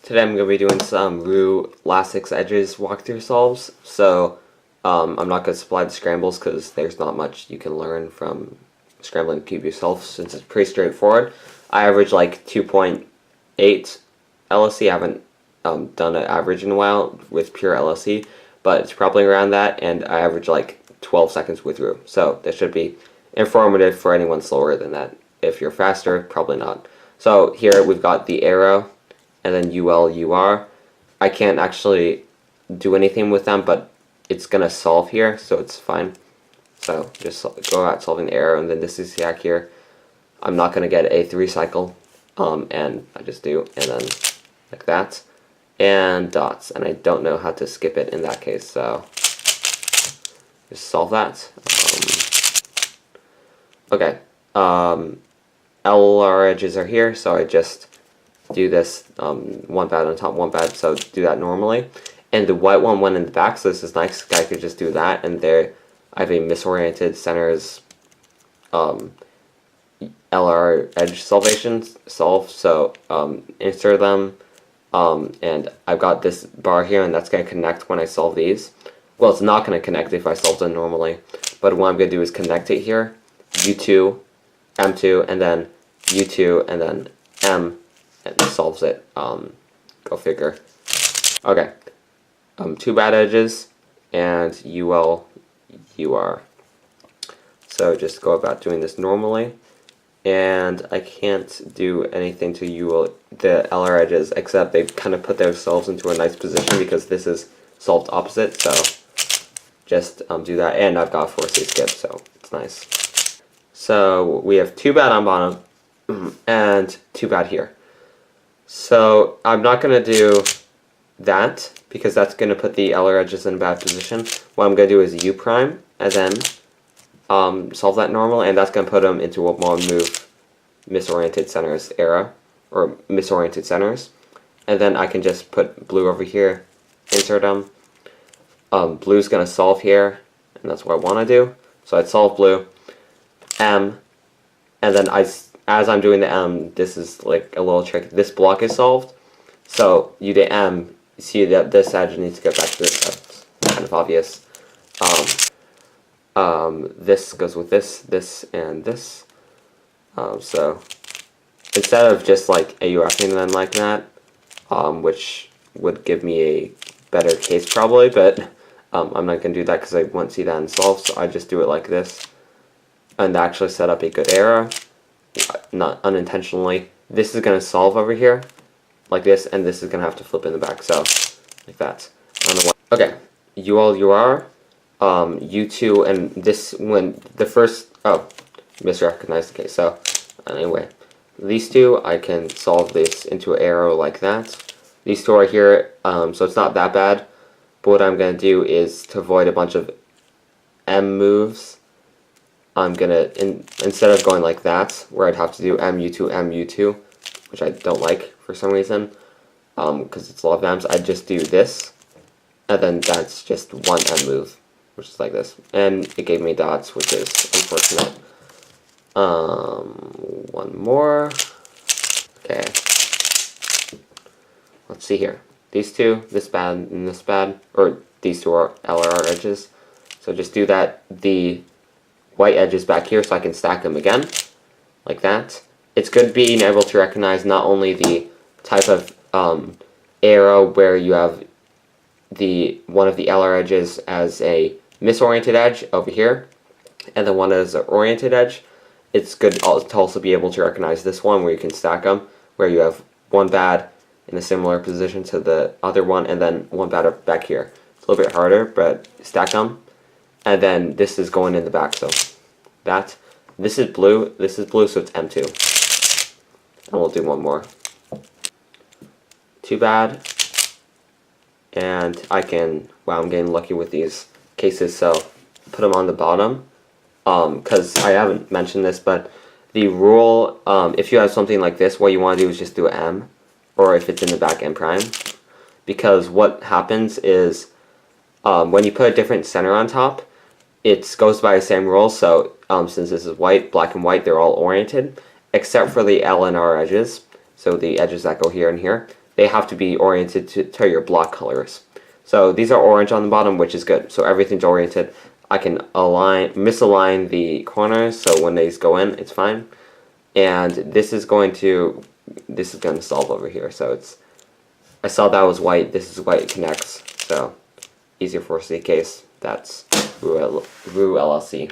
Today I'm going to be doing some Roux LSE Edges walkthrough solves. So I'm not going to supply the scrambles because there's not much you can learn from scrambling the cube yourself since it's pretty straightforward. I average like 2.8 LSE. I haven't done an average in a while with pure LSE, but it's probably around that, and I average like 12 seconds with Roux. So this should be informative for anyone slower than that. If you're faster, probably not. So here we've got the arrow, and then EOLR. I can't actually do anything with them, but it's gonna solve here, so it's fine. So just go out solving the arrow, and then this is the here. I'm not gonna get a 3 cycle, and I just do, and then like that, and dots, and I don't know how to skip it in that case, so just solve that. Okay, EOLR edges are here, so I just do this one bad on top, one bad, so do that normally. And the white one went in the back, so this is nice. I could just do that, and there I have a misoriented centers LR edge solve, so insert them, and I've got this bar here, and that's going to connect when I solve these. Well, it's not going to connect if I solve them normally, but what I'm going to do is connect it here, U2, M2, and then U2, and then M, and it solves it. Go figure. Okay. 2 bad edges and UR. So just go about doing this normally, and I can't do anything to the LR edges except they kind of put themselves into a nice position because this is solved opposite. So just do that, and I've got a force skip, so it's nice. So we have 2 bad on bottom and 2 bad here. So I'm not going to do that because that's going to put the LR edges in a bad position. What I'm going to do is U prime and then solve that normal, and that's going to put them into a more move misoriented centers era, or misoriented centers. And then I can just put blue over here, insert them. Blue's going to solve here, and that's what I want to do. So I'd solve blue, M, and then as I'm doing the M, this is like a little trick. This block is solved, so you do M. You see that this edge needs to get back to this. That's kind of obvious. This goes with this, and this. So instead of just like AUFing them like that, which would give me a better case probably, but I'm not going to do that because I won't see that in solve, so I just do it like this, and actually set up a good error. Not unintentionally. This is going to solve over here like this, and this is going to have to flip in the back, so like that. Okay, EOLR, U2, and this, when the first, misrecognized the case. So anyway, these two, I can solve this into an arrow like that. These two are here, so it's not that bad, but what I'm going to do is to avoid a bunch of M moves, I'm gonna, instead of going like that, where I'd have to do MU2, MU2, which I don't like for some reason, because it's a lot of M's, I'd just do this, and then that's just one M move, which is like this. And it gave me dots, which is unfortunate. One more. Okay. Let's see here. These two, this bad and this bad, or these two are LR edges. So just do that. The white edges back here so I can stack them again, like that. It's good being able to recognize not only the type of arrow where you have one of the LR edges as a misoriented edge over here, and then one as an oriented edge. It's good to also be able to recognize this one where you can stack them, where you have one bad in a similar position to the other one, and then one bad back here. It's a little bit harder, but stack them. And then this is going in the back, so that. This is blue, so it's M2. And we'll do one more. 2 bad. And I can, wow, I'm getting lucky with these cases, so put them on the bottom. Because I haven't mentioned this, but the rule, if you have something like this, what you want to do is just do an M, or if it's in the back, M prime. Because what happens is, when you put a different center on top, it goes by the same rules, so since this is white, black and white, they're all oriented, except for the L and R edges, so the edges that go here and here. they have to be oriented to your block colors. So these are orange on the bottom, which is good. So everything's oriented. I can misalign the corners, so when these go in, it's fine. And this is going to solve over here. So I saw that was white. This is white connects. So easier for C case. That's Roux LSE.